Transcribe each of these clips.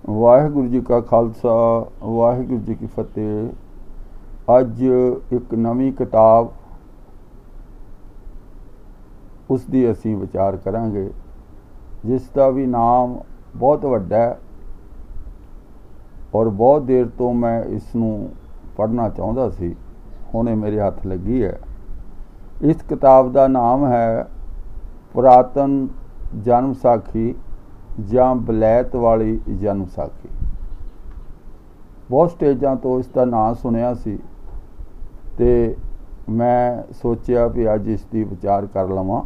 वाहिगुरू जी का खालसा वाहिगुरू जी की फतेह। अज एक नवी किताब उसकी असी विचार करांगे जिसका भी नाम बहुत वड्डा है और बहुत देर तो मैं इसनूं पढ़ना चाहता सी, हुणे मेरे हथ लगी है। इस किताब का नाम है पुरातन जन्म साखी ਜਾਂ ਬਲੈਤ वाली जन्म साखी। बहुत स्टेजा तो इसका नाम सुनिया सी ते मैं सोचा भी अज इसकी विचार कर लवां।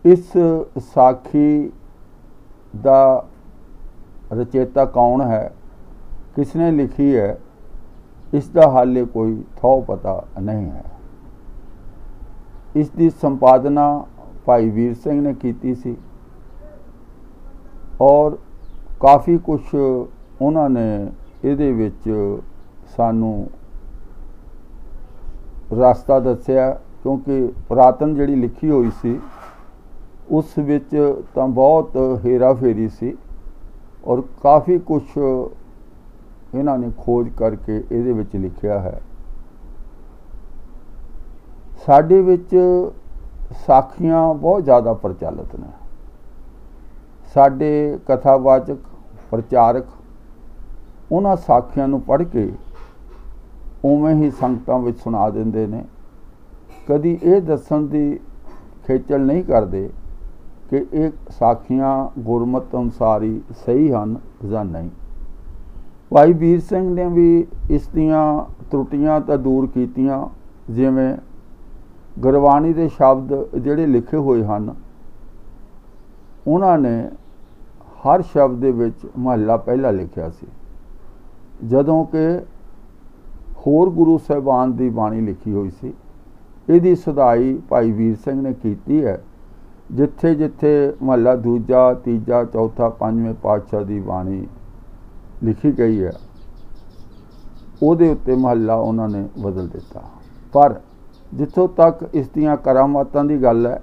इस साखी दा रचेता कौन है, किसने लिखी है, इसका हाले कोई थौ पता नहीं है। इसकी संपादना भाई वीर सिंह ने की सी और काफ़ी कुछ उन्होंने इहदे विच सानू रास्ता दस्या, क्योंकि पुरातन जिहड़ी लिखी हुई सी उस विच तां बहुत हेरा फेरी सी और काफ़ी कुछ इन्होंने खोज करके इहदे विच लिखिया है। साडे विच साखियां बहुत ज़्यादा प्रचलित ने। साडे कथावाचक प्रचारक उन्हां साखियां नूं पढ़ के उवें ही संगतां विच सुना दिंदे ने। कदी ये दस्सण दी खेचल नहीं करते कि ये साखियां गुरमत अनुसार ही सही हन जां नहीं। भाई वीर सिंह ने भी इस दियां त्रुटियां तां दूर कीतियां, जिवें गुरबाणी दे शब्द जिहड़े लिखे हुए हैं उन्होंने हर शब्द दे विच महला पहला लिखिया सी, जदों कि होर गुरु साहिबान की बाणी लिखी हुई सी। इहदी सुधाई भाई वीर सिंह ने की है। जिथे जिथे महला दूजा तीजा चौथा पंजवें पातशाह की बाणी लिखी गई है उहदे उत्ते महला उन्होंने बदल दिता। पर जिथों तक इस दियां करामातां दी गल है,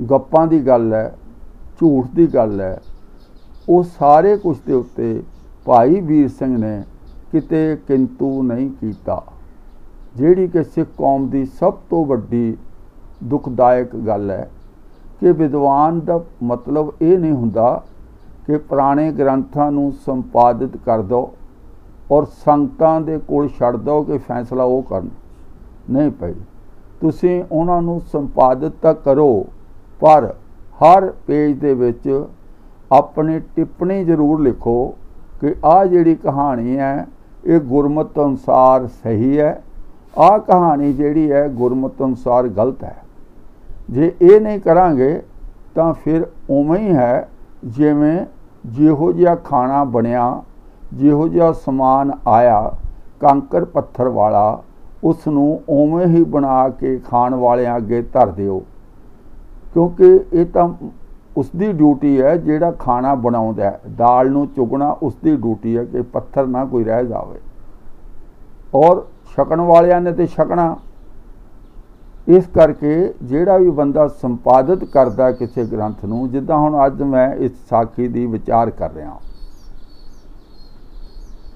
गप्पां दी गल है, झूठ की गल है, वो सारे कुछ के उत्ते भाई वीर सिंह ने किते किंतु नहीं कीता। जिहड़ी कि सिख कौम की सब तो वड्डी दुखदायक गल है कि विद्वान का मतलब ये नहीं हुंदा कि पुराने ग्रंथां नूं संपादित कर दो और संगतां दे कोल छड्ड दो कि फैसला वो करन। नहीं पई, तुसीं उहनां नूं संपादित तां करो, पर हर पेज दे विच अपनी टिप्पणी जरूर लिखो कि आ जिहड़ी कहानी है ये गुरमत अनुसार सही है, आ कहानी जिहड़ी है गुरमत अनुसार गलत है। जे ये नहीं करांगे तां फिर उवें ही है जिवें जिहो जिहा खाना बनिया, जिहो जिहा समान आया कंकर पत्थर वाला, उसनूं उवें ही बना के खाण वालियां अगे धर दिओ, क्योंकि ये तो उसकी ड्यूटी है जिहड़ा खाना बनाउंदा है। दाल नूं चुगना उसकी ड्यूटी है कि पत्थर ना कोई रह जावे, और छकण वालियां ने तो छकना। इस करके जिहड़ा भी बंदा संपादित करदा किसी ग्रंथ नूं, जिद्दां हुण अज मैं इस साखी दी विचार कर रहा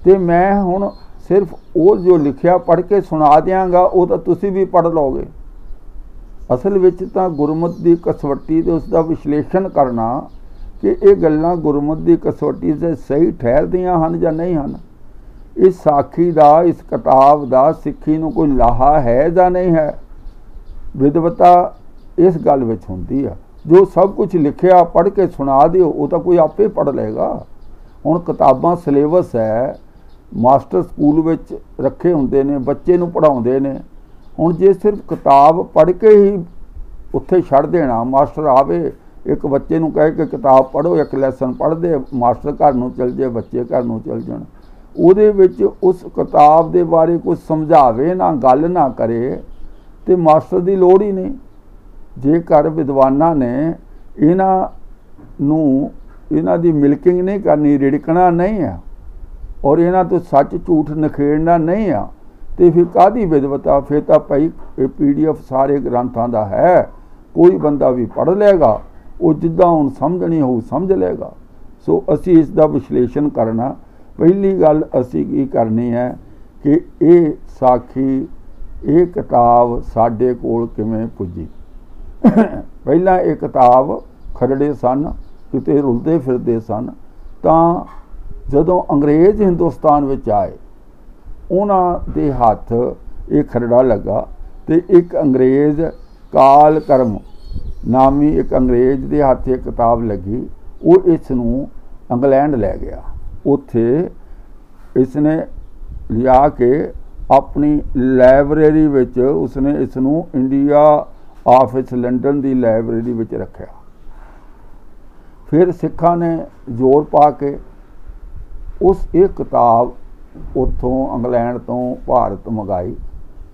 ते मैं हुण सिर्फ वो जो लिखिया पढ़ के सुना दियांगा, वो तो तुसीं भी पढ़ लोगे। असल विच तां गुरमत की कसवट्टी ते उसका विश्लेषण करना कि ये गल्लां गुरमत की कसवट्टी से सही ठहरदियां हन जां नहीं हन। इस साखी का, इस किताब का सिक्खी नूं कोई लाहा है जां नहीं है, विदवता इस गल विच हुंदी है। जो सब कुछ लिखिया पढ़ के सुना दिओ वो तो कोई आपे पढ़ लेगा। हुण किताबां सिलेबस है, मास्टर स्कूल विच रखे हुंदे ने, बच्चे नूं पढ़ाउंदे ने। हुण जे सिर्फ किताब पढ़ के ही उत्थे छड़ देना, मास्टर आवे एक बच्चे नूं कहे कि किताब पढ़ो, एक लैसन पढ़ दे, मास्टर घर नूं चल जाए, बच्चे घर नूं चल जाण, उहदे विच उस किताब दे बारे कुछ समझावे ना, गल ना करे ते मास्टर की लोड़ ही नहीं। जेकर विद्वानां ने इन्हां दी मिल्किंग नहीं करनी, रिड़कना नहीं है और इन्हां तो सच झूठ नखेड़ना नहीं है, तो फिर काहदी विदवता। फिर तो भाई PDF सारे ग्रंथों का है, कोई बंदा भी पढ़ लेगा, वो जिद्दां हुण समझनी हो समझ लेगा। सो असी इसका विश्लेषण करना। पहली गल असी की करनी है कि ये साखी ये किताब साडे कोल किवें पुजी। पहला ये किताब खरड़े सन, किते रुलते फिरदे सन, तां जदों अंग्रेज़ हिंदुस्तान विच आए उन्हां दे हत्थ ये खरड़ा लगा तो एक अंग्रेज़ काल कर्म नामी एक अंग्रेज़ दे हत्थ एक किताब लगी। वो इस नूं इंग्लैंड लै गया। उत्थे इसने लिया के अपनी लाइब्रेरी विच उसने इस नूं इंडिया ऑफिस लंडन की लाइब्रेरी विच रखिया। फिर सिखां ने जोर पा के उस एक किताब उत्थों इंग्लैंड तो भारत मंगाई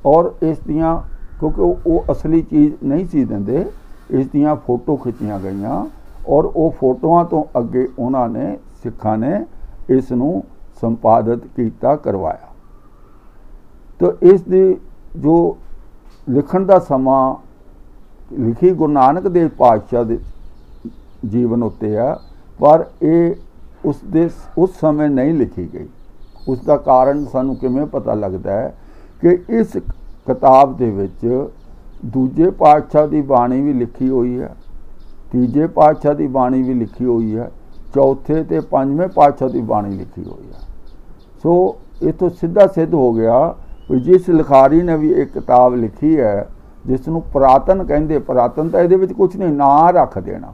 और इस दियाँ क्योंकि वो असली चीज़ नहीं सी देंदे, इस दियाँ फोटो खिंचियां गईयां और वो फोटोआं तो अगे उन्होंने सिखां ने इस नूं संपादित कीता करवाया। तो इस दी जो लिखण दा समा लिखी गुरु नानक देव पातशाह दे जीवन उत्ते है, पर ये उस समय नहीं लिखी गई। उसका कारण सानू किवें पता लगता है कि इस किताब दे विच दूजे पातशाह की बाणी भी लिखी हुई है, तीजे पातशाह की बाणी भी लिखी हुई है, चौथे ते पंजवें पातशाह की बाणी लिखी हुई है। सो इतों सीधा सिद्ध हो गया कि जिस लिखारी ने भी एक किताब लिखी है जिसनों पुरातन कहंदे, पुरातन तो ये कुछ नहीं, ना रख देना।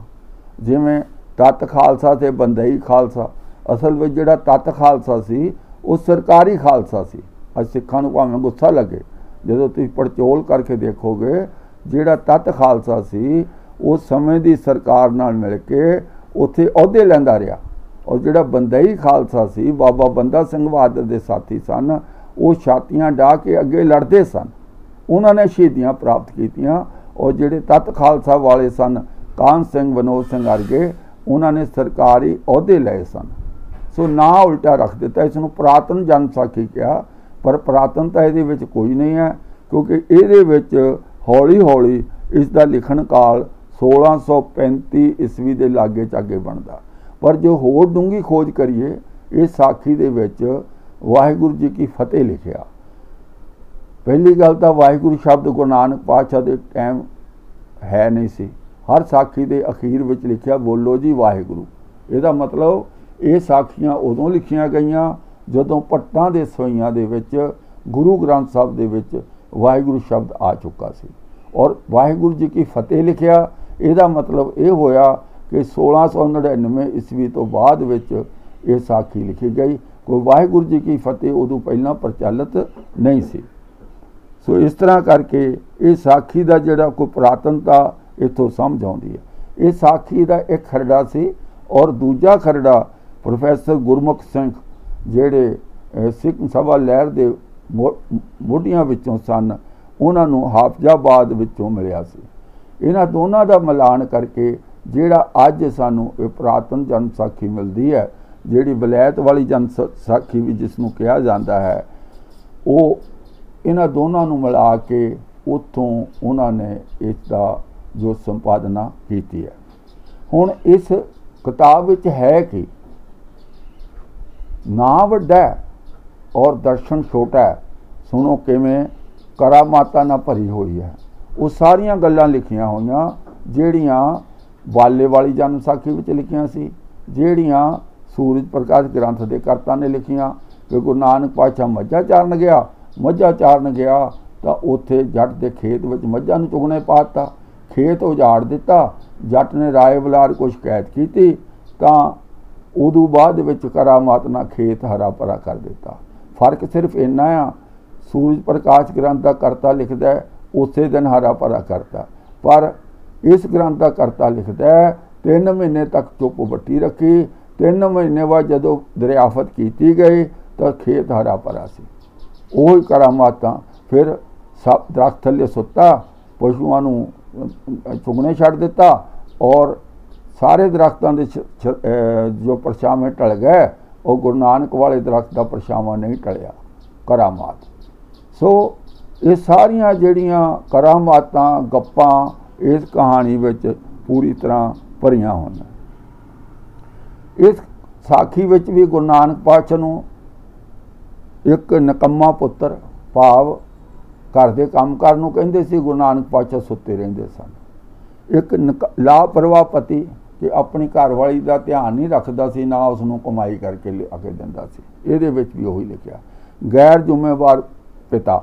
जिमें तत खालसा ते बंदई खालसा, असल में जिहड़ा तत खालसा सी वो सरकारी खालसा सी। अज सिखां नूं भावें गुस्सा लगे, जदों तुसीं पड़चोल करके देखोगे जिहड़ा तत खालसा सी उस समय की सरकार नाल मिल के उत्थे अहुदे लैंदा रहा, और जिहड़ा बंदई खालसा सी बाबा बंदा सिंह बहादुर दे साथी सन, वो छातियां डाह के अगे लड़ते सन, उन्होंने शहीदियां प्राप्त कीतियां। और जिहड़े तत खालसा वाले सन कान सिंह विनोद सिंह अर्गे, उन्होंने सरकारी अहुदे लए सन। सो ना उल्टा रख दिता, इसनूं पुरातन जन साखी कहा, पर पुरातनता इहदे विच कोई नहीं है, क्योंकि इहदे विच हौली हौली इसका लिखण काल 1635 ईस्वी के लागे चागे बनता। पर जो होर डूंगी खोज करिए, इस साखी दे विच वाहिगुरू जी की फतेह लिखिया। पहली गल तो वाहिगुरू शब्द गुरु नानक पातशाह के टाइम है नहीं सी। हर साखी के अखीर विच लिखिया बोलो जी वाहिगुरू। इहदा मतलब ये साखियां उदों लिखियां गईयां जदों पट्टां दे सवैयां दे विच गुरु ग्रंथ साहब दे विच वाहिगुरू शब्द आ चुका सी। और वाहिगुरू जी की फतेह लिखिया, इहदा मतलब ये होया कि 1699 ईस्वी तो बाद विच ये साखी लिखी गई। कोई वाहिगुरू जी की फतेह उदों पहलां प्रचलित नहीं सी। सो इस तरह करके ये साखी का जिहड़ा कोई पुरातनता इत्थों समझ आउंदी है। ये साखी का एक खरड़ा सी और दूजा खरड़ा प्रोफैसर गुरमुख सिंह जिहड़े सिख सभा लहर के मोढियां विचों सन, उन्होंने हाफजाबाद विचों मिलिया सी। इन्हां दोनों का मिलान करके जिहड़ा अज सानू ये पुरातन जन साखी मिलती है, जिहड़ी वलैत वाली जन साखी भी जिसनों कहा जाता है, वो इन्हां दोनों नूं मिला के उत्थों उन्होंने इसका जो संपादना की है। हुण इस किताब विच है कि ना वड्डा और दर्शन छोटा है, सुनो किवें करामाता ना भरी हुई है। वो सारियां गल्लां लिखियां होईयां जिहड़ियां बाले वाली जन साखी विच लिखियां सी, जिहड़ियां सूरज प्रकाश ग्रंथ के करता ने लिखियां कि गुरु नानक पातशाह मझां चारन गया, मझां चारन गया तो उत्थे जट के खेत विच मझां नूं चुगने पाता, खेत उजाड़ दिता, जट ने राय बलार को शिकायत की तां उदों बाद विच करामात ना खेत हरा भरा कर दिता। फर्क सिर्फ इन्ना आ, सूरज प्रकाश ग्रंथ का करता लिखता है उस दिन हरा भरा करता, पर इस ग्रंथ का करता लिखता है 3 महीने तक चुप बट्टी रखी, 3 महीने बाद जदों दरियाफत की गई तो खेत हरा भरा सी। वही करामातां फिर सब दरख्त थले सुत्ता, पशुआं नूं चुगने छड्ड दिता और सारे दरख्तों के जो परछावे टल गए, और गुरु नानक वाले दरख्त का परछावा नहीं टलिया। करामात। सो ये सारियां जिहड़ियां करामातां गप्पां इस कहानी विच पूरी तरह भरियां होईयां। इस ਸਾਖੀ ਵਿੱਚ ਵੀ ਗੁਰੂ ਨਾਨਕ ਪਾਤਸ਼ਾਹ ਨੂੰ ਇੱਕ ਨਿਕੰਮਾ ਪੁੱਤਰ ਭਾਵ घर के काम कार नूं कहंदे सी, गुरु नानक पातशाह सुत्ते रहिंदे सन। एक लापरवाह पति कि अपनी घरवाली का ध्यान नहीं रखता सी, ना उसनूं कमाई करके लिया के दिंदा सी। इहदे विच भी उही लिखिया। गैर जिम्मेवार पिता,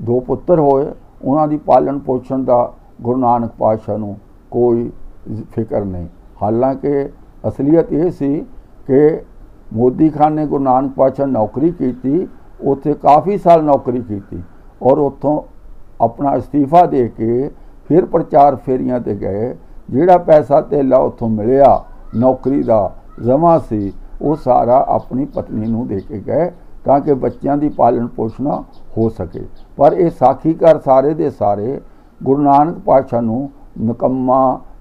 दो पुत्र होए, उन्हां दी पालन पोषण का गुरु नानक पातशाह नूं कोई फिक्र नहीं। हालांकि असलीयत यह सी कि मोदी खान ने गुरु नानक पातशाह नौकरी की, उत्थे काफ़ी साल नौकरी की और उत्थों अपना इस्तीफा दे के फिर प्रचार फेरियां ते गए। जिहड़ा पैसा तेला उत्थों मिलिया नौकरी का जमा सी, वो सारा अपनी पत्नी नूं दे के गए ताकि बच्चों की पालन पोषण हो सके। पर ये साखीकार सारे दे सारे गुरु नानक पातशाह नूं निकम्मा,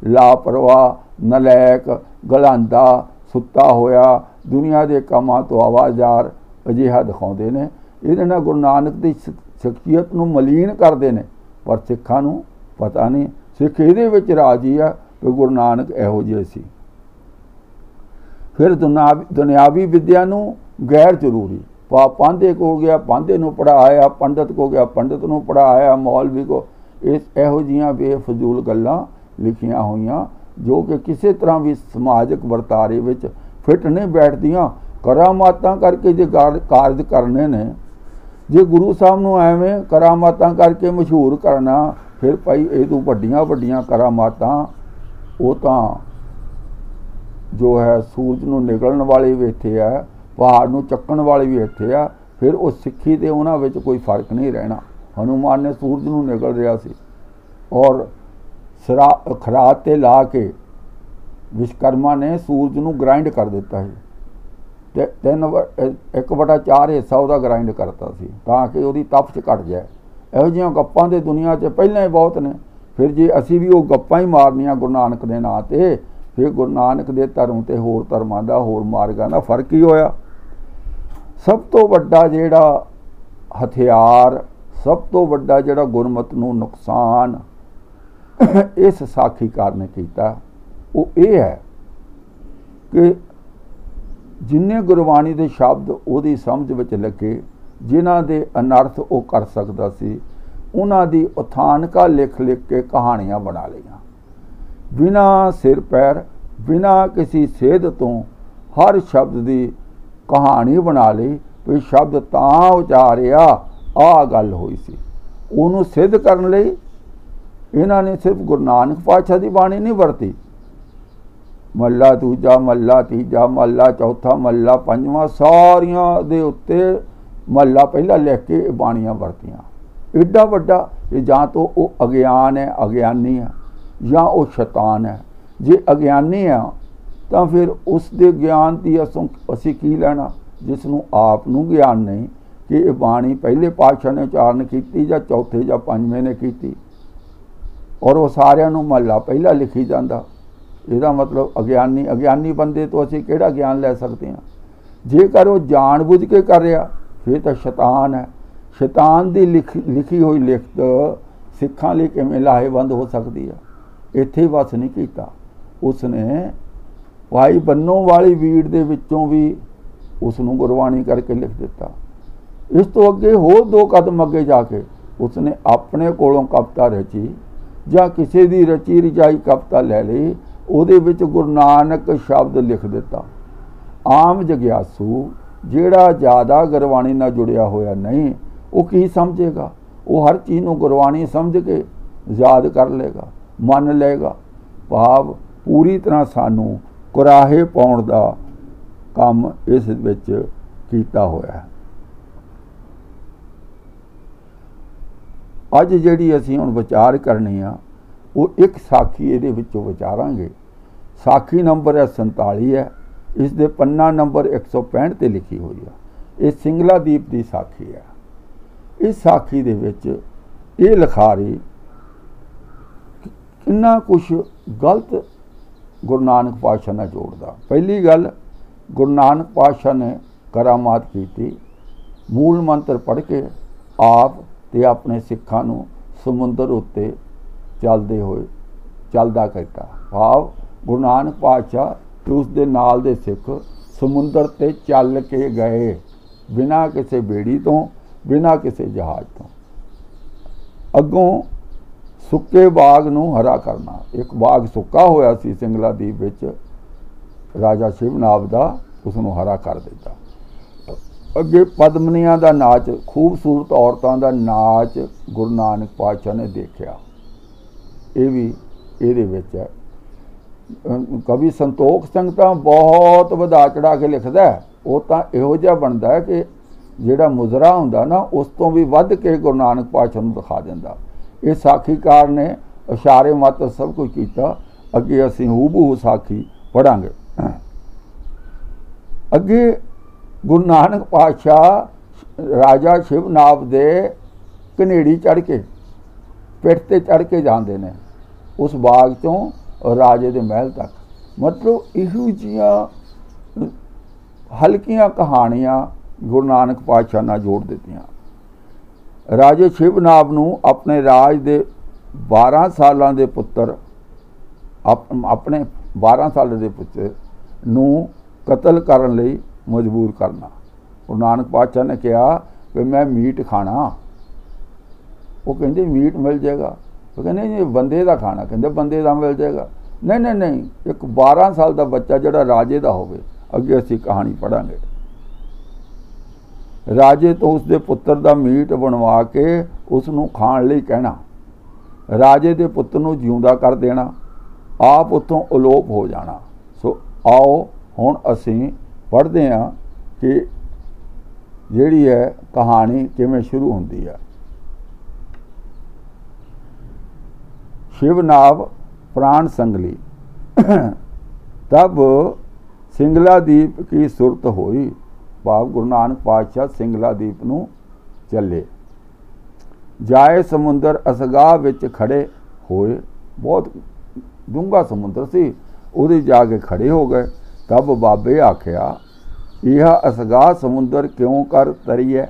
लापरवाह, नलैक, गलांदा, सुत्ता होया, दुनिया के कामां तो आवाज़ार अजिहा दिखाउंदे ने। इहदे नाल गुरु नानक की शख्सियत नूं मलीन करते हैं, पर सिखां नूं पता नहीं। सिख इहदे विच राजी है कि गुरु नानक इहो जिहे सी। फिर दुनियावी विद्या नूं गैर जरूरी, पांधे को गया पांधे नूं पढ़ाया, पंडित को गया पंडित नूं पढ़ाया, मौलवी को, इहो जिहियां बेफजूल गल्लां लिखियां होईयां जो कि किसी तरह भी समाजिक वरतारे विच फिट नहीं बैठदियां। करामातां करके जे कारज करने ने, जे गुरु साहब नूं एवें करामातां करके मशहूर करना, फिर भाई ये तो वड्डियां वड्डियां करामातां वो तां जो है सूरज नूं निकलण वाली भी इत्थे है, पहाड़ नूं चक्कण वाली भी इत्थे है। फिर उस सिੱਖੀ ते उन्हां विच कोई फर्क नहीं रहना। हनुमान ने सूरज नूं निकल रहा सी और खरात ते ला के विश्वकर्मा ने सूरज नूं ग्राइंड कर दिता है। 1/4 हिस्सा वह ग्राइंड करता सी ताकि वो तपश घट जाए। इहो जिहियां गप्पां ते दुनिया च पहलां ही बहुत ने। फिर जे असी भी वो गप्पां ही मारनियां गुरु नानक दे नां ते, फिर गुरु नानक दे धर्म ते होर धर्मां दा होर मार्गां दा फर्क ही होया। सब तो वड्डा जिहड़ा हथियार, सब तो वड्डा जिहड़ा गुरमत नूं नुकसान इस साखीकार ने कीता, वो ये है कि जिन्ने गुरबाणी के शब्द उहदी समझ विच लगे, जिन्हां दे अनर्थ वो कर सकदा सी, उन्हां दी उथानका लिख लिख के कहानियां बना लियां। बिना सिर पैर, बिना किसी सेध तो हर शब्द की कहानी बना ली भी शब्द तां उचारिया आ गल होई सी। उहनूं सिद्ध करन लई इन्हां ने सिर्फ गुरु नानक पातशाह की बाणी नहीं वरती। मल्ला दूजा, मल्ला तीजा, मल्ला चौथा, मल्ला पंजवां, सारियां दे उत्ते मल्ला पहला लिख के बाणियां वरतियां। एडा वड्डा जां तो वो अज्ञान है, अज्ञानी है, या वो शैतान है। जे अज्ञानी है तो फिर उस दे ज्ञान की असीं की लैना, जिसनूं आप नूं ज्ञान नहीं कि ये बाणी पहले पातशाह ने उचारण की या चौथे या पंजवें ने की, और वो सारियां नूं महला पहला लिखी जाता। इसका मतलब अज्ञानी, अज्ञानी बंदे तो असीं किहड़ा ज्ञान लै सकते हैं। जेकर वो जान बुझ के कर रहा फिर तो शैतान है। शैतान की लिखी हुई लिखत सिखां लई किवें लाहेबंद हो सकती है। इत्थे बस नहीं कीता, उसने भाई बन्नों वाली वीड़ दे विचों भी उसनूं गुरबाणी करके लिख दिता। इस तो अगे होर 2 कदम अगे जाके उसने अपने कोलों कविता रची या किसी की रची रचाई कविता लै ली, ਉਹਦੇ ਵਿੱਚ गुरु नानक शब्द लिख दिता। आम जग्यासू ਜਿਹੜਾ ज़्यादा गुरबाणी नाल जुड़िया होया नहीं, वो की समझेगा? वो हर चीज़ को गुरबाणी समझ के याद कर लेगा, मन लेगा। भाव पूरी तरह सानू कुराहे पाउण दा काम इस विच कीता होया है। अज जिहड़ी असीं हुण विचार करनी आ, वो एक साखी इहदे विचों विचारांगे। साखी नंबर है 47 है। इस दे पन्ना नंबर 165 ते लिखी हुई है। ये सिंगला दीप की साखी है। इस साखी दे विच ये लिखारी किन्ना कुछ गलत गुरु नानक पातशाह ने जोड़दा। पहली गल, गुरु नानक पातशाह ने करामात की, मूल मंत्र पढ़ के आप ते अपने सिखां नूं समुंदर उत्ते चलते हुए चलदा करता। भाव गुरु नानक पातशाह ते उस दे नाल दे सिख समुंदर ते चल के गए, बिना किसी बेड़ी तो, बिना किसी जहाज तो। अगों सुक्के बाग नूं हरा करना। एक बाग सुक्का होया सी सिंगला दीप विच, राजा शिवनाभ दा, उसनूं हरा कर दिता। अगे पद्मनिया दा नाच, खूबसूरत औरतां दा नाच गुरु नानक पातशाह ने देखिया। ये भी इहदे विच है। कवि संतोख सिंह तां बहुत वधा चढ़ा के लिखदा है। वो तां इहो जिहा बनदा है कि जिहड़ा मुजरा हुंदा ना, उस तो भी वध के गुरु नानक पातशाह नूं दिखा दिंदा। ये साखीकार ने इशारे मत सब कुछ कीता। अगे असीं हूबहू साखी पढ़ांगे। अगे गुरु नानक पातशाह राजा शिवनाभ दे कनेड़ी चढ़ के, पिठ ते चढ़ के जाते हैं उस बाग चों राजे दे महल तक। मतलब इहो जिहियां हल्कियां कहानियां गुरु नानक पातशाह नाल जोड़ दित्तियां। राजे शिवनाभ नूं अपने राज दे 12 सालां दे पुत्तर, अपने 12 साल दे पुत्तर नूं कतल करन लई मजबूर करना। गुरु नानक पातशाह ने कहा कि मैं मीट खाना। वो कहते मीट मिल जाएगा। वो कहते नहीं बंदे का खाना। कहते बंदे का मिल जाएगा। नहीं नहीं नहीं, एक 12 साल का बच्चा जोड़ा राजे का होवे। अगे असीं कहानी पढ़ांगे। राजे तो उसके पुत्र का मीट बनवा के उसनूं खाण लई कहना, राजे के पुत्र नूं जिउंदा कर देना, आप उत्थों अलोप हो जाना। सो आओ हुण असीं पढ़ते हैं कि जिहड़ी है कहानी किवें शुरू होंदी है। शिवनाभ प्राण संगली। तब सिंगला दीप की सुरत होई। भाव गुरु नानक पातशाह सिंगला दीप नूं चले। जाए समुंदर असगाह विच खड़े होए। बहुत डूंगा समुंदर सी, उहदे जाके खड़े हो गए। तब बाबे आख्या, यह असगाह समुंदर क्यों कर तरीए।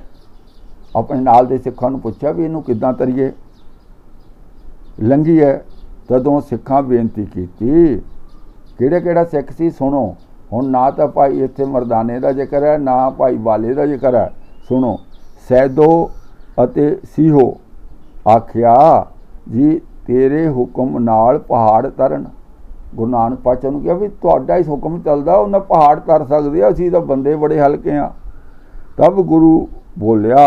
अपने नाल दे सिखां नूं पुछया भी इहनूं किदां तरीए लंघी है। तदों सिखां बेनती कीती। किहड़े किहड़ा सिख सी सुनो। हुण ना तो भाई इत्थे मरदाने का जिक्र है, ना भाई बाले का जिक्र है। सुनो। सैदो अते सीहो आख्या, जी तेरे हुक्म नाल पहाड़ तरन। गुरु नानक पातशाह ने कहा भी तुहाडा ही हुक्म चलदा, उन्हें पहाड़ तर सकदे, असीं तां बंदे बड़े हल्के हाँ। तब गुरु बोलिया,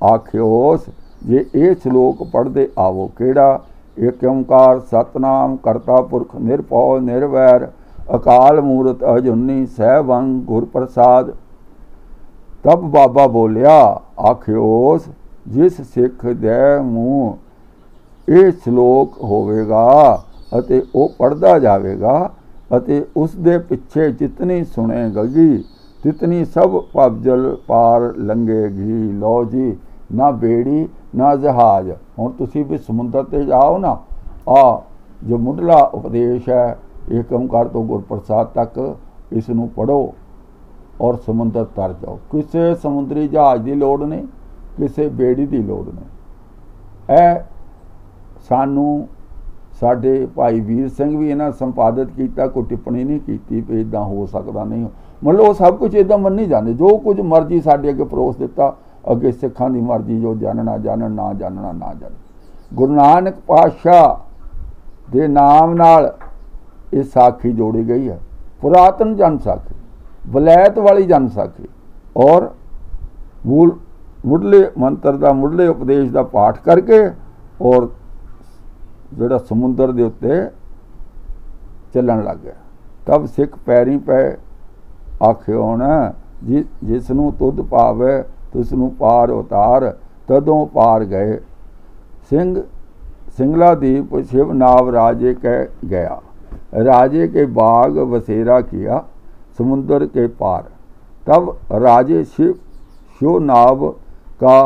आख्योस जे ये श्लोक पढ़ते आवो। केड़ा। एक ओंकार सतनाम करता पुरख निरभौ निर्वैर अकाल मूरत अजुनी सहबं गुर प्रसाद। तब बाबा बोलिया, आख्योस जिस सिख दे मूँह ये श्लोक होवेगा अते वो पढ़दा जावेगा अते उस दे पिछे जितनी सुनेगी तितनी सब पबजल पार लंघेगी। लो जी, ना बेड़ी ना जहाज। हुण तुसीं भी समुंदर ते जाओ ना, जो मुढ़ला उपदेश है एक ओंकार तो गुर प्रसाद तक, इसनूं पढ़ो और समुंदर तर जाओ। किसी समुद्री जहाज की लोड़ नहीं, किसी बेड़ी की लोड़ नहीं। ऐ सानू साडे भाई वीर सिंह भी इन्हां संपादित किया, कोई टिप्पणी नहीं की भी इदां हो सकता नहीं। मतलब वो सब कुछ इदां मन्नी जाते, जो कुछ मर्जी साडे अगे परोस दिता, अगे सिखां दी मर्जी, जो जानना जानन, ना जानना ना जानन। गुरु नानक पातशाह दे नाम नाल ये साखी जोड़ी गई है। पुरातन जन साखी, वलैत वाली जन साखी और मूल मुढ़ले मंत्र का मुढ़ले उपदेश का पाठ करके और जोड़ा समुंदर के उत्ते चलन लग गया। तब सिख पैरी पै आख्यो न, जिसनूं तुध पावे तिसनूं पार उतार। तदों पार गए। सिंगला दीप शिवनाभ राजे कह गया। राजे के बाग बसेरा किया समुंदर के पार। तब राजे शिवनाभ का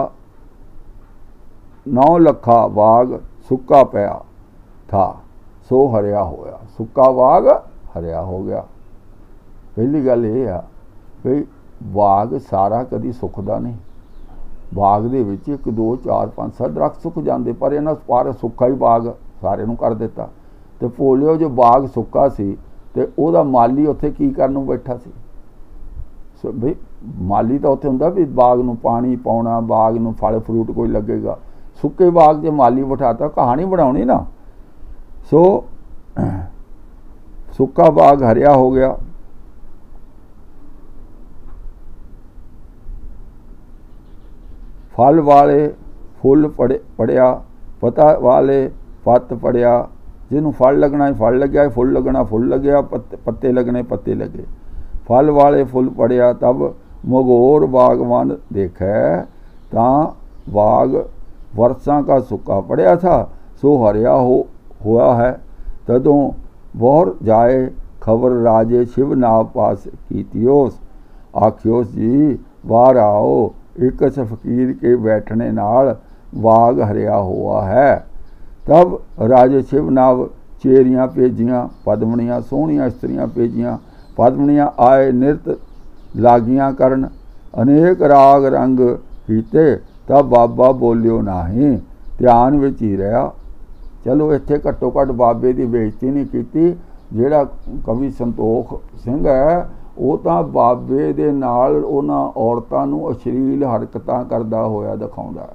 9 लखा बाग सुक्का पया था, सो हरिया होया। सुक्का बाग हरिया हो गया। पहली गल यह है भी बाग सारा कदी सुखदा नहीं। बाग दे विच 1 2 4 5 7 दरख्त सुख जाते, पर इन्हां पर सुक्का ही बाग सारे नूं कर दिता। तो भोलिओ जो बाग सुक्का सी ते ओहदा माली उत्थे की करन नूं बैठा सी। ਬਈ ਮਾਲੀ ਤਾਂ ਉੱਥੇ ਹੁੰਦਾ ਵੀ ਬਾਗ ਨੂੰ ਪਾਣੀ ਪਾਉਣਾ, ਬਾਗ ਨੂੰ ਫਲ ਫਰੂਟ ਕੋਈ ਲੱਗੇਗਾ। ਸੁੱਕੇ ਬਾਗ 'ਚ ਮਾਲੀ ਬਿਠਾਤਾ, ਕਹਾਣੀ ਬਣਾਉਣੀ ਨਾ। ਸੋ ਸੁੱਕਾ ਬਾਗ ਹਰਿਆ ਹੋ ਗਿਆ। फल वाले फुल पड़िया, पता वाले पत्त पड़िया। जिन्हों फल लगना है फल लग्या, फुल लगना फुल लग्या, पत्ते लगने पत्ते लगे। फल वाले फुल पड़िया। तब मगोर बागवान देखे तां बाग वर्षा का सूखा पड़िया था, सो हरिया हुआ है। तदों बोर जाए खबर राजे शिवनाव पास कीतियोस। आखियोस जी बाहर आओ, एक फकीर के बैठने नाल बाग हरिया हुआ है। तब राजे शिवनाव चेरियां भेजियां, पद्मनियां सोहनियां स्त्रियां भेजियां। पद्मनियां आए निरत लागियां करन, अनेक राग रंग कीते। तब बाबा बोलियो नहीं, ध्यान विच ही रहा। चलो इत्थे घट्टो घट्ट बाबे की बेइज्जती नहीं की। जिहड़ा कवि संतोख सिंह है ਉਹ ਤਾਂ ਬਾਬੇ ਦੇ ਨਾਲ ਉਹਨਾਂ ਔਰਤਾਂ ਨੂੰ ਅਸ਼ਲੀਲ ਹਰਕਤਾਂ ਕਰਦਾ ਹੋਇਆ ਦਿਖਾਉਂਦਾ,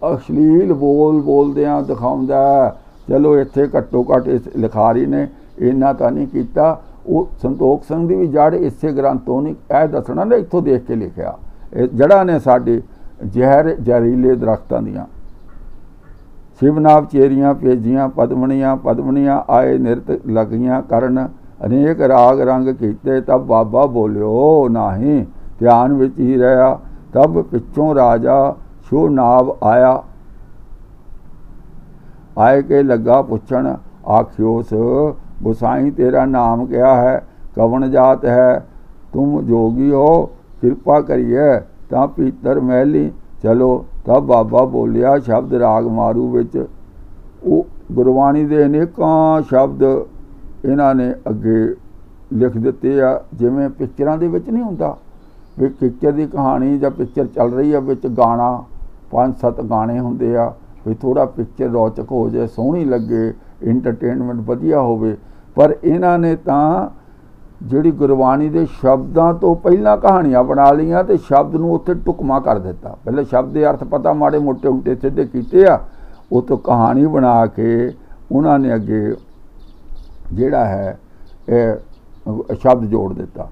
ਅਸ਼ਲੀਲ ਬੋਲਦਿਆਂ ਦਿਖਾਉਂਦਾ। ਚਲੋ ਇੱਥੇ ਘੱਟੋ ਘੱਟ ਇਸ ਲਿਖਾਰੀ ਨੇ ਇੰਨਾ ਤਾਂ ਨਹੀਂ ਕੀਤਾ। ਉਹ ਸੰਤੋਖ ਸਿੰਘ ਦੀ ਵੀ ਜੜ ਇਸੇ ਗ੍ਰੰਥੋਂ ਨਹੀਂ, ਇਹ ਦੱਸਣਾ ਨਾ ਇੱਥੋਂ ਦੇਖ ਕੇ ਲਿਖਿਆ। ਇਹ ਜੜ੍ਹਾਂ ਨੇ ਸਾਡੇ ਜ਼ਹਿਰੀਲੇ ਦਰਖਤਾਂ ਦੀਆਂ। शिवनाव चेरियां भेजियां, पद्मनियां आए निरत लगियां करन, अनेक राग रंग कीते। तब बाबा बोलियो नहीं, ध्यान विच ही रहा। तब पिछों राजा शिवनाव आया, आए के लगा पुछण। आखियोस गोसाई तेरा नाम क्या है, कवन जात है, तुम जोगी हो, कृपा करिए तां भीतर महली चलो। तब बाबा बोलिया, शब्द राग मारू विच गुरबाणी दे अनेकां शब्द इन्हां ने अगे लिख दिते आ। जिवें पिक्चरां दे विच नहीं हुंदा भी पिक्चर की कहानी जां पिक्चर चल रही है, विच गाना 5-7 गाने हुंदे आ भी थोड़ा पिक्चर रोचक हो जाए, सोहनी लगे, इंटरटेनमेंट वधिया होवे। पर इन्हां ने तां ਜਿਹੜੀ ਗੁਰਬਾਣੀ ਦੇ ਸ਼ਬਦਾਂ ਤੋਂ ਪਹਿਲਾਂ ਕਹਾਣੀਆਂ ਬਣਾ ਲਈਆਂ ਤੇ ਸ਼ਬਦ ਨੂੰ ਉੱਥੇ ਟੁਕਮਾ ਕਰ ਦਿੱਤਾ। ਪਹਿਲੇ ਸ਼ਬਦ ਦੇ ਅਰਥ ਪਤਾ ਮਾੜੇ ਮੋਟੇ ਉਲਟੇ ਸਿੱਧੇ ਕੀਤੇ ਆ, ਉਹ ਤੋਂ ਕਹਾਣੀ ਬਣਾ ਕੇ ਉਹਨਾਂ ਨੇ ਅੱਗੇ ਜਿਹੜਾ ਹੈ ਇਹ ਸ਼ਬਦ ਜੋੜ ਦਿੱਤਾ।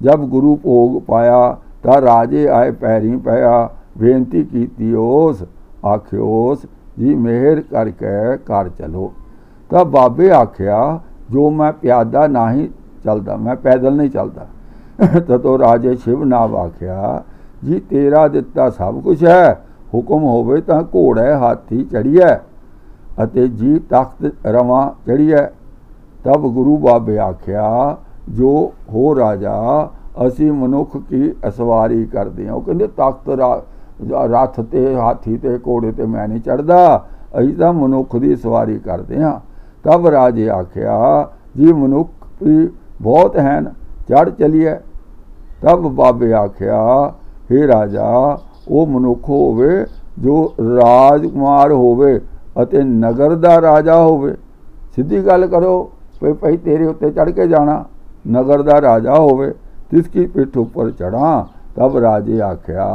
ਜਦ ਗੁਰੂ ਭੋਗ ਪਾਇਆ ਤਾਂ ਰਾਜੇ ਆਏ ਪੈਰੀਂ ਪਿਆ, ਬੇਨਤੀ ਕੀਤੀ ਉਸ। ਆਖਿਓਸ ਜੀ ਮਿਹਰ ਕਰਕੇ ਘਰ ਚਲੋ। ਤਾਂ ਬਾਬੇ ਆਖਿਆ, ਜੋ ਮੈਂ ਪਿਆਦਾ ਨਹੀਂ चलता, मैं पैदल नहीं चलता। तो राजे शिवनाव आख्या, जी तेरा दिता सब कुछ है, हुक्म होवे तां घोड़े हाथी चढ़िए अते जी तख्त रवां चढ़िए। तब गुरु बाबे आख्या, जो हो राजा असी मनुख की असवारी करते हैं। वो कहते तख्त रथ ते हाथी ते घोड़े ते मैं नहीं चढ़दा, असीं तां मनुख की सवारी करते हैं। तब राजे आख्या, जी मनुख भी बहुत हैं, चढ़ चलिए। तब बाबे आख्या, हे राजा वो मनुख होवे जो राजकुमार होवे अते नगर दा राजा होवे। सीधी गल करो भाई तेरे उत्ते चढ़ के जाना, नगर दा राजा होवे, तिसकी पिठ उपर चढ़ा। तब राजे आख्या,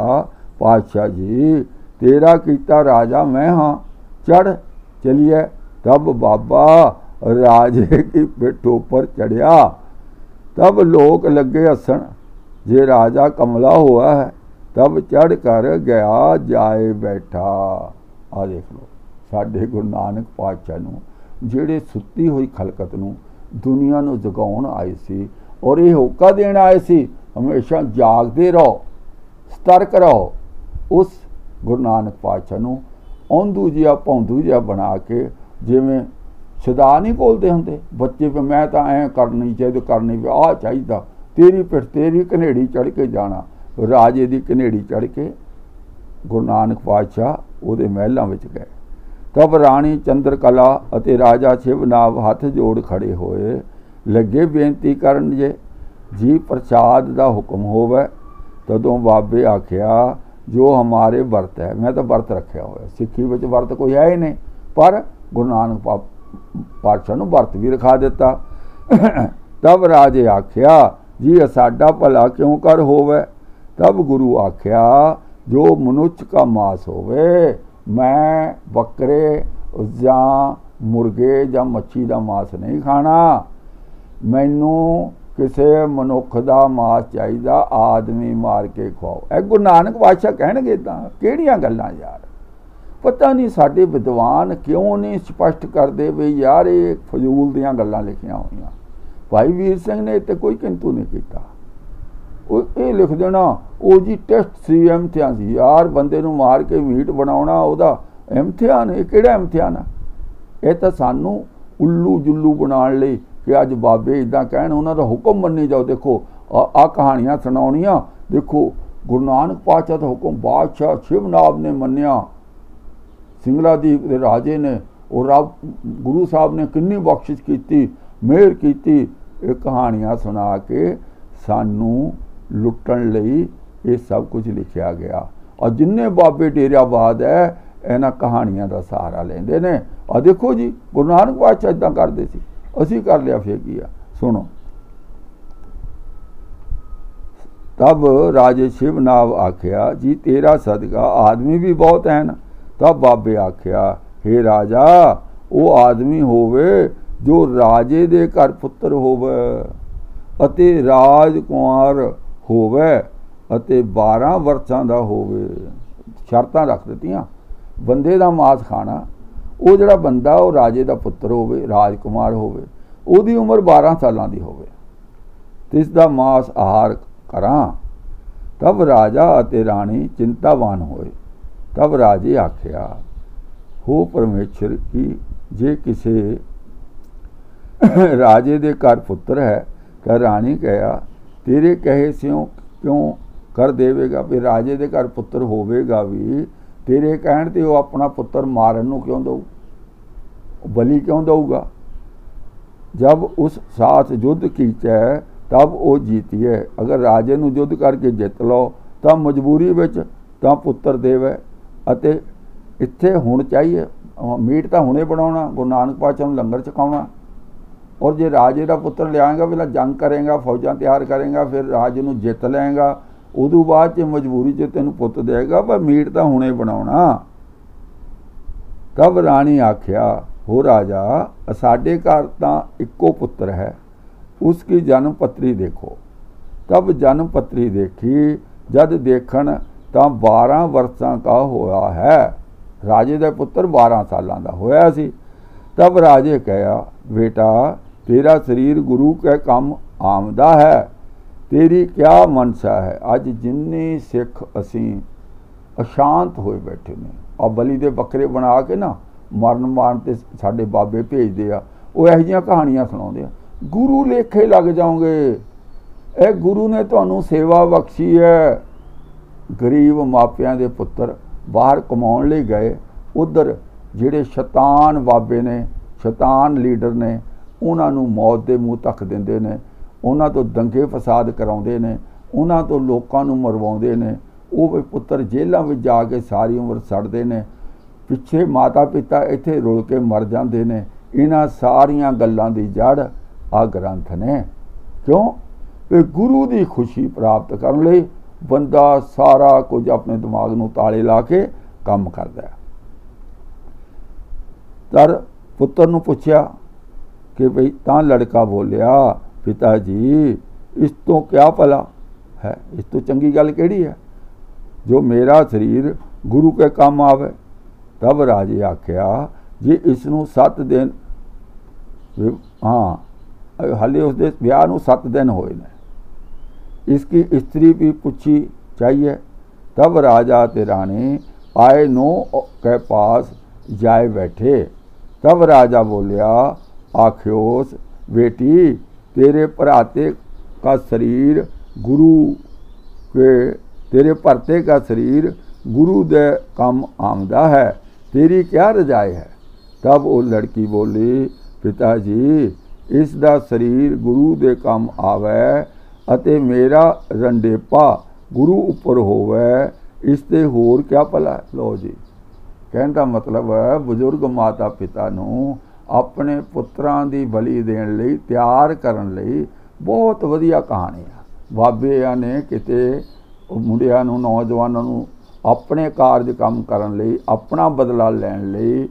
पातशाह जी तेरा कीता राजा मैं हाँ, चढ़ चलिए। तब बाबा राजे की पिठ उपर चढ़िया। तब लोग लगे हसन, जे राजा कमला हुआ है। तब चढ़ कर गया जाए बैठा। आ देख लो साडे गुरु नानक पातशाह नूं जिहड़े सुत्ती हुई खलकत नूं दुनिया नूं जगाउण आए सी और ये होका देण आए सी, हमेशा जागते रहो, सतर्क रहो। उस गुरु नानक पातशाह नूं औंधू जिहा भौंधू जिहा बना के, जिवें सदा नहीं बोलते होंगे बच्चे पे, मैं तो ऐ करनी चाहिए करनी पे आ चाहिए, तेरी पिठ तेरी कनेड़ी चढ़ के जाना। राजे की कनेड़ी चढ़ के गुरु नानक पातशाह उहदे महलों विच गए। तब राणी चंद्रकला अते राजा शिवनाव हथ जोड़ खड़े होए, लगे बेनती करन जे जी प्रसाद दा हुक्म होवे। तदों बाबे आख्या, जो हमारे वर्त है, मैं तो वर्त रखा होया, सिक्खी विच वर्त कोई है ही नहीं, पर गुरु नानक पातशाह नूं वर्त भी रखा दिता। तब राजे आख्या, जी साडा भला क्यों कर होवे, तब गुरु आख्या जो मनुष्य का मांस होवे मैं बकरे या मुर्गे या मच्छी का मांस नहीं खाना, मैनू किसी मनुख का मांस चाहिए आदमी मार के खुआओ। ए गुरु नानक पातशाह कहणगे तां किहड़ियां गल्लां यार। पता नहीं साडे विद्वान क्यों नहीं स्पष्ट करते भी यार ये फजूल दियां गल्लां लिखियां होईयां। भाई वीर सिंह ने इत्ते कोई किंतु नहीं कीता, ये लिख देना वो जी टेस्ट सी इम्तिहान सी यार, बंदे नूं मार के मीट बनाउणा ओहदा इम्तिहान, ये किहड़ा इम्तिहान है? ये तो सानू उल्लू जुल्लू बनाने लई कि अज बाबे इदां कहण उन्हां दा हुक्म मन्नी जाओ। देखो आ कहानियां सुणाउणियां, देखो गुरु नानक पातशाह दा हुक्म बादशाह शिवनाब ने मन्निया, सिंगलादीप दे राजे ने और रब गुरु साहब ने किन्नी बख्शिश की, मेहर की। ये कहानियां सुना के सानू लुट्टण लई ये सब कुछ लिखिया गया। और जिन्ने बाबे डेराबाद है इन्हां कहानियां दा सहारा लेंदे ने। और देखो जी गुरु नानक पातशाह इदां करदे सी, असीं कर लिया फिर की आ। सुनो, तब राजे शिवनाब आख्या जी तेरा सदका आदमी भी बहुत है ना। तब बाबे आख्या हे राजा वो आदमी होवे जो राजे दे घर पुत्र होवे अते राजकुमार होवे अते 12 वर्षां दा होवे। शर्तां रख दित्तियां बंदे दा मांस खाना, वो जिहड़ा बंदा वो राजे दा पुत्र होवे, राजकुमार होवे, उहदी उम्र 12 सालां दी होवे, तिस दा मांस आहार करां। तब राजा अते राणी चिंतावान होए। तब राजे आख्या हो परमेश्वर की जे किसे राजे दे घर पुत्र है तो राणी कहा तेरे कहे स्यों क्यों कर देवेगा, भी राजे दे घर पुत्र होवेगा भी तेरे कहण ते वो अपना पुत्र मारन नूं क्यों दऊ, बलि क्यों दऊगा। जब उस साथ युद्ध कीचै तब वो जीतीए, अगर राजे नूं युद्ध करके जित लो तो मजबूरी विच तां पुत्र देवे। अते इत्थे हुण चाहिए मीट तां हुणे बनाउणा, गुरु नानक पातशाह नूं लंगर छकाउणा। और जे राजे का पुत्र लियाएगा पहला जंग करेगा, फौजां तैयार करेगा, फिर राजे नूं जित लैगा, उदों बाद च मजबूरी च तैनूं पुत देगा पर मीट तां हुणे बनाउणा। तब राणी आख्या हो राजा साडे घर तां इक्को पुत्र है, उसकी जन्म पत्री देखो। तब जन्म पत्री देखी, जद देखण तां 12 वर्षां का होया है, राजे का पुत्र 12 सालां दा होया सी। तब राजे कहा बेटा तेरा शरीर गुरु के काम आमदा है, तेरी क्या मनसा है। अज जिन्ने सिख असी अशांत होए बैठे ने और बलि दे बकरे बना के ना मरन मारन ते साडे बाबे भेजदे आ, वो इहो जिहियां कहानियां सुणाउंदे आ, गुरु लेखे लग जाओगे। ए गुरु ने तुहानूं सेवा बख्शी है। गरीब मापियां दे पुत्र बाहर कमाउण लई गए, उधर जिहड़े शैतान बाबे ने, शैतान लीडर ने, उन्हां नूं मौत दे मूँह तक दिंदे ने, उन्हां तो दंगे फसाद कराउंदे ने, उन्हां तो लोकां नूं मरवाउंदे ने। वो पुत्र जेलां विच जाके सारी उम्र सड़दे ने, पिछे माता पिता इत्थे रुल के मर जांदे ने। इन्हां सारियां गल्लां दी जड़ आ ग्रंथ ने। क्यों कि गुरु की खुशी प्राप्त करने लई बंदा सारा कुछ अपने दिमाग नूं ताले ला के काम करदा है। तर पुत्र नूं पुछया कि भाई तां लड़का बोलिया पिता जी इस तो क्या भला है, इस तो चंगी गल केड़ी है जो मेरा शरीर गुरु के काम आवे। तब राजे आख्या जी इसनूं 7 दिन, हाँ हाले उसके ब्याह नूं 7 दिन होए ने, इसकी स्त्री भी पूछी चाहिए। तब राजा ते रानी आए नो के पास जाए बैठे। तब राजा बोलिया आख्योस बेटी तेरे भराते का शरीर गुरु के, तेरे भरते का शरीर गुरु दे काम आमदा है, तेरी क्या रजाई है। तब वो लड़की बोली पिताजी इसका शरीर गुरु दे काम आवे अते मेरा रंडेपा गुरु उपर होवे, इसते होर क्या भला। लो जी कहने का मतलब है बजुर्ग माता पिता नूं अपने पुत्रां दी बलि देण लई तैयार करन लई बहुत वधिया कहानी है। बाबे ने किते ਮੁੰਡਿਆਂ ਨੂੰ ਨੌਜਵਾਨਾਂ ਨੂੰ ਆਪਣੇ ਕਾਰਜ ਕੰਮ ਕਰਨ ਲਈ, ਆਪਣਾ ਬਦਲਾ ਲੈਣ ਲਈ,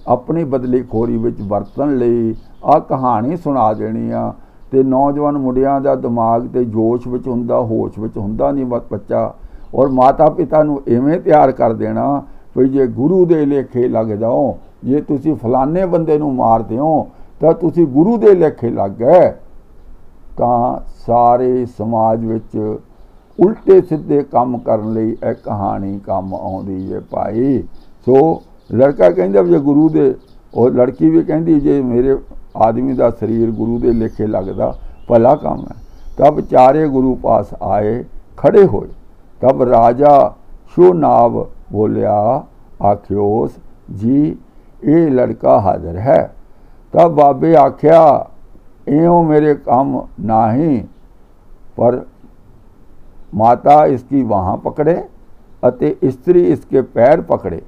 ਆਪਣੀ ਬਦਲੀਖੋਰੀ ਵਿੱਚ ਵਰਤਣ ਲਈ ਆਹ ਕਹਾਣੀ ਸੁਣਾ ਦੇਣੀ ਆ। ਤੇ ਨੌਜਵਾਨ ਮੁੰਡਿਆਂ ਦਾ ਦਿਮਾਗ ਤੇ ਜੋਸ਼ ਵਿੱਚ ਹੁੰਦਾ, ਹੋਸ਼ ਵਿੱਚ ਹੁੰਦਾ ਨਹੀਂ ਬੱਚਾ। ਔਰ ਮਾਤਾ ਪਿਤਾ ਨੂੰ ਇਵੇਂ ਤਿਆਰ ਕਰ ਦੇਣਾ ਵੀ ਜੇ ਗੁਰੂ ਦੇ ਲੇਖੇ ਲੱਗ ਜਾਓ, ਜੇ ਤੁਸੀਂ ਫਲਾਣੇ ਬੰਦੇ ਨੂੰ ਮਾਰਦੇ ਹੋ ਤਾਂ ਤੁਸੀਂ ਗੁਰੂ ਦੇ ਲੇਖੇ ਲੱਗ ਗਏ। ਤਾਂ ਸਾਰੇ ਸਮਾਜ ਵਿੱਚ ਉਲਟੇ ਸਿੱਧੇ ਕੰਮ ਕਰਨ ਲਈ ਇਹ ਕਹਾਣੀ ਕੰਮ ਆਉਂਦੀ ਹੈ ਭਾਈ। ਸੋ ਲੜਕਾ ਕਹਿੰਦਾ ਜੇ ਗੁਰੂ ਦੇ, ਉਹ ਲੜਕੀ ਵੀ ਕਹਿੰਦੀ ਜੇ ਮੇਰੇ आदमी का शरीर गुरु के लेखे लगता भला काम है। तब चारे गुरु पास आए खड़े होए। तब राजा शोनाब बोलिया आख्योस जी ये लड़का हाजिर है। तब बाबे आख्या इयों मेरे काम नाही, पर माता इसकी बाह पकड़े अते स्त्री इसके पैर पकड़े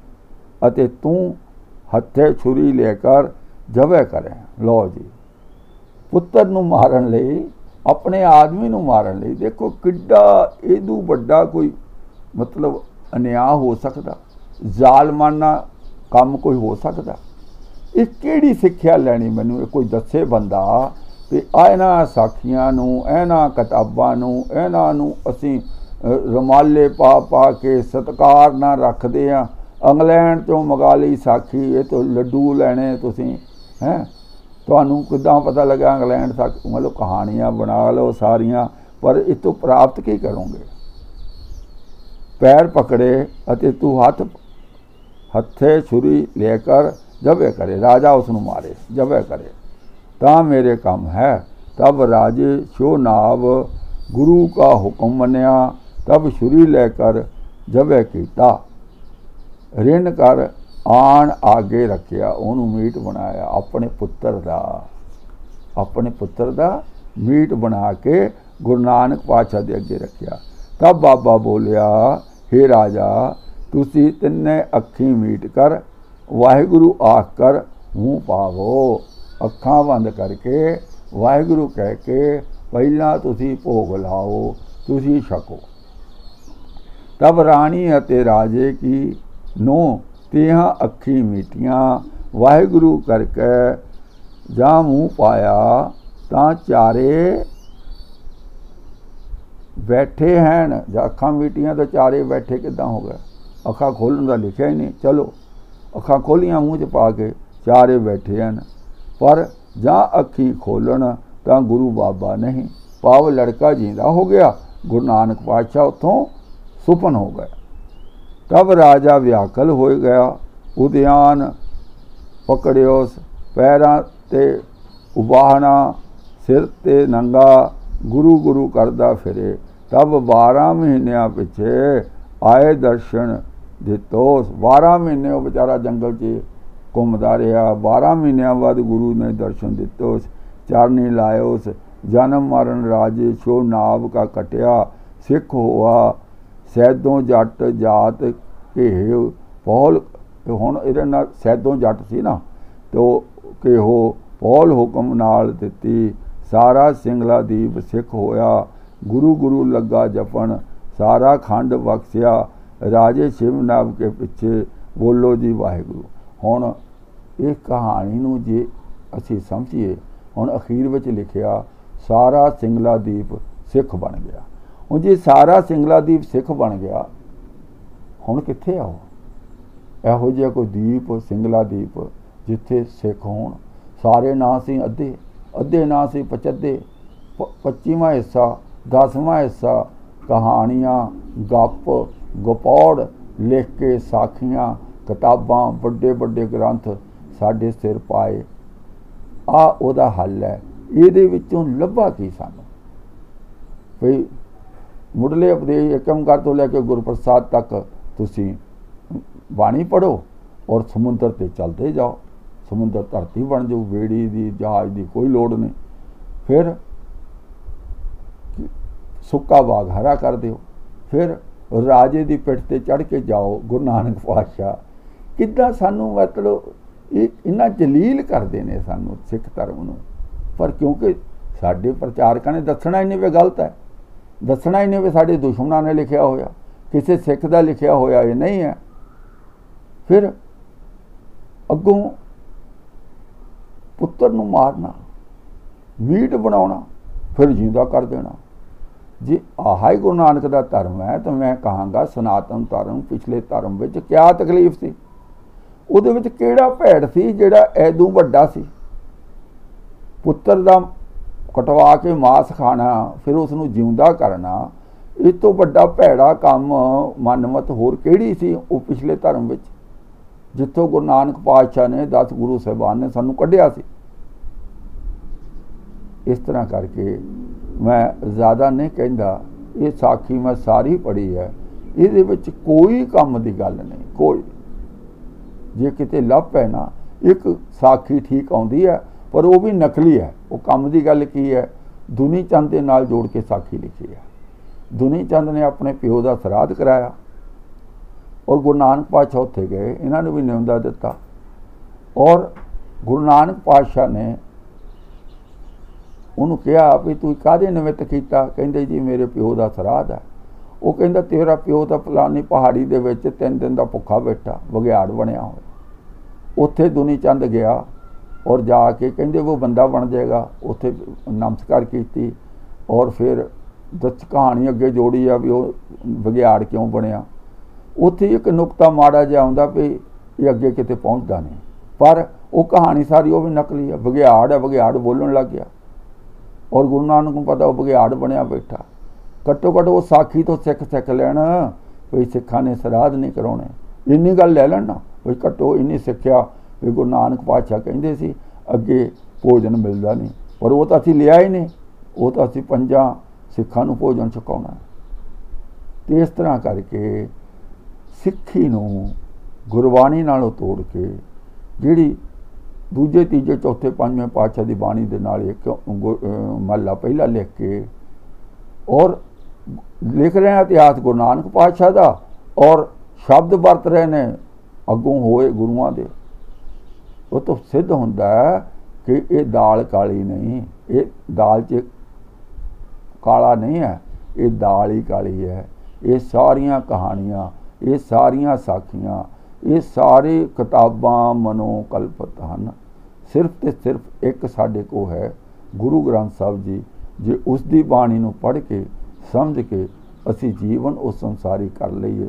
अते तू हथे छुरी लेकर जबे करें। लो जी, पुत्र नूं मारन लई, अपने आदमी नूं मारन लई, देखो किड्डा इदू वड्डा कोई मतलब अन्याय हो सकता, जालमाना काम कोई हो सकता। ये किहड़ी सिक्ख्या लैनी मैनूं कोई दसे बंदा कि इन्हां साखियां नूं, इन्हां किताबां नूं, इन्हां नूं असीं रमाले पा पा के सत्कार ना रखदे आ। इंग्लैंड तो मंगा ली साखी, ये तो लड्डू लैणे तुसीं हैं, तुहानूं किद्दां पता लगा इंग्लैंड तक, मतलब कहानियां बना लो सारियां, पर इस तो प्राप्त की करोगे। पैर पकड़े अते तू हथे छुरी लेकर जबे करे, राजा उसनूं मारे जबे करे तां मेरे काम है। तब राजे शोनाब गुरु का हुक्म मन्या, तब छुरी लेकर जबे कीता, रिन कर आण आगे रखिया, उन्होंने मीट बनाया अपने पुत्र दा मीट बना के गुरु नानक पातशाह दे अगे रखिया। तब बाबा बोलिया हे राजा तुसी तिन्ने अखी मीट कर वाहिगुरु आख कर मूँह पावो। अखां बंद करके वाहिगुरु कह के पहला तुसी भोग लाओ, तुसी छको। तब रानी अते राजे की नूं तिहां अखी मीटियां वाहिगुरु करके जा मूँह पाया, तां चारे बैठे हैं। जा अखा मीटियां तो चारे बैठे किदां हो गए, अखा खोलन का लिखा ही नहीं। चलो अखा खोलियां मूँह च पा के चारे बैठे हैं, पर जा अखी खोलन तां गुरु बाबा नहीं, पाव लड़का जींदा हो गया। गुरु नानक पातशाह उत्थों सुपन हो गए। तब राजा व्याकुल हो गया, उद्यान पकड़ियोस, पैरां ते उबाहना, सिर ते नंगा, गुरु गुरु करदा फिरे। तब 12 महीनों पिछे आए दर्शन दितोस। 12 महीने वो बेचारा जंगल च घूमता रहा, 12 महीनों बाद गुरु ने दर्शन दितोस। चारनी लायोस, जन्म मरण राजे शोनाब का कटिया, सिख हुआ सैदों जट जात घेव पौल। हुण इहदे नाल सैदों जट सी ना, तो घेहो पौल हुक्म नाल दित्ती, सारा सिंगला दीप सिख होया। गुरु गुरु लगा जपन, सारा खंड बख्शिया। राजे शिवनाब के पिछे बोलो जी वाहिगुरु। हुण इस कहानी नूं जे असीं समझीए, हुण अखीर विच लिखिया सारा सिंगला दीप सिख बन गया। हुण जे सारा सिंगला दीप सिख बन गया, हुण कित्थे आओ इहो जिहा कोई दीप सिंगला दीप जिथे सिख होण। सारे ना सी अद्धे, अद्धे ना सी पचद्धे, 25वां हिस्सा 10वां हिस्सा कहानियाँ गप गपौड़ लिख के साखियाँ किताबां बड़े बड़े ग्रंथ साडे सिर पाए। आ उहदा हल है। इहदे विचों लभा की सानूं भई मुढ़ले उपदेश एकम कर तो लैके गुरप्रसाद तक तुसीं बाणी पढ़ो और समुद्र ते चलते जाओ। समुद्र धरती बन जाओ, बेड़ी दी जहाज की कोई लोड़ नहीं। फिर सुक्का बाग हरा कर दो, फिर राजे की पिठ ते चढ़ के जाओ। गुरु नानक पातशाह किद्दां सानू मतलब इन्ना जलील करते हैं सानू सिख धर्म नूं, पर क्योंकि साडे प्रचारकां ने दसना ही नहीं भी गलत है। दसना ही नहीं भी साडे दुश्मनां ने लिखिया होया, किसी सिख दा लिखिया होया ये नहीं है। फिर अगों पुत्र नूं मारना, मीट बनाउणा, फिर जींदा कर देना। जे आह ही गुरु नानक दा धर्म है तो मैं कहांगा सनातन धर्म पिछले धर्म विच क्या तकलीफ सी, उहदे विच किहड़ा भैड़ सी जिहड़ा ऐदों वड्डा सी। पुत्र दा कटवा के मांस खाना, फिर उसनूं जिउंदा करना, इस तो वड्डा भैड़ा काम मनमत होर किहड़ी सी वो पिछले धर्म विच, जिथों गुरु नानक पातशाह ने 10 गुरु साहिबान ने सानूं कढिया सी। इस तरह करके मैं ज़्यादा नहीं कहता, ये साखी मैं सारी पढ़ी है, इहदे विच कोई काम दी गल नहीं। कोई जे किते लभ है ना, एक साखी ठीक आउंदी है पर वो भी नकली है। वो काम की गल की है, दुनी चंद के नाल जोड़ के साखी लिखी है। दुनी चंद ने अपने प्यो का श्राद्ध कराया और गुरु नानक पातशाह उत्थे गए, इन्होंने भी न्योंदा दिता और गुरु नानक पातशाह ने उन्होंने कहा भी तू काहदे निमित्त कीता? कहंदे जी मेरे प्यो का श्राद्ध है। वो कहंदा तेरा प्यो तो फलानी पहाड़ी दे विच 3 दिन का भुखा बैठा, बघियाड़ बनया होया। उत्थे दुनी चंद गया और जाके कहंदे वो बंदा बन जाएगा। उत्थे नमस्कार की और फिर दस कहानी अगे जोड़ी आ भी वो बघियाड़ क्यों बनया। उत्थे एक नुकता माड़ा जिहा आउंदा भी ये अगे किते पहुँचता नहीं, पर वो कहानी सारी वो भी नकली है। बघियाड़ बोलण लग गया और गुरु नानक को पता वो बघियाड़ बनया बैठा। घट्टो घट्ट वो साखी तो सिख लैन भी सिखां ने श्राद्ध नहीं कराने, इन्नी गल लै लैन ना भी घट्टो इन्नी सिक्ख्या भी गुरु नानक पातशाह कहंदे सी अगे भोजन मिलदा नहीं, पर वो तो असीं लिया ही नहीं, वो तो असीं 5 सिखां नूं भोजन छकाउणा। तो इस तरह करके सिक्खी नूं गुरबाणी नालों तोड़ के जिहड़ी दूजे तीजे चौथे 5वें पातशाह की बाणी दे नाल एक महला पहला लिख के और लिख रहे हैं इतिहास गुरु नानक पातशाह का और शब्द वरत रहे ने अगों होए गुरुआं दे, वो तो सिद्ध होंदा है कि ये दाल काली नहीं, ये दाल च काला नहीं है, ये दाल ही काली है। ये सारियां कहानियां, ये सारियां साखियां, ये सारी किताबां मनोकल्पित हैं। सिर्फ तो सिर्फ एक साडे को है गुरु ग्रंथ साहब जी। जे उसकी बाणी नूं पढ़ के समझ के असी जीवन उस संसारी कर लईए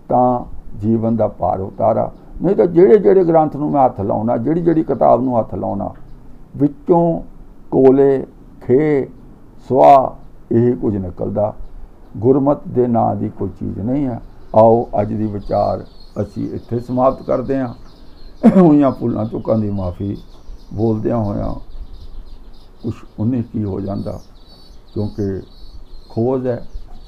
तां जीवन का पार उतारा। नहीं तो ਜਿਹੜੇ ग्रंथ नूं मैं हथ लाउणा, ਜਿਹੜੀ किताब नूं हथ लाउणा विचों कोले खे सुआ यही कुछ निकलदा। गुरमत दे नां दी कोई चीज़ नहीं है। आओ अज दी विचार असी इत्थे समाप्त करते हैं। होईयां भुलां चुकां दी माफ़ी बोलदियां होया कुछ 19 की हो जाता, क्योंकि खोज है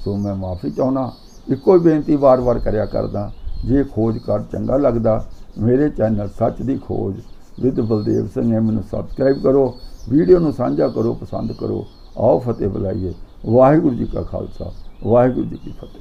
सो मैं माफ़ी चाहना। इको ही बेनती बार बार करया करदा, जे खोज कर चंगा लगदा मेरे चैनल सच दी खोज विद बलदेव सिंह मैनूं सबसक्राइब करो, वीडियो नूं साझा करो, पसंद करो। आओ फतेह बुलाइए। वाहिगुरू जी का खालसा, वाहिगुरू जी की फतेह।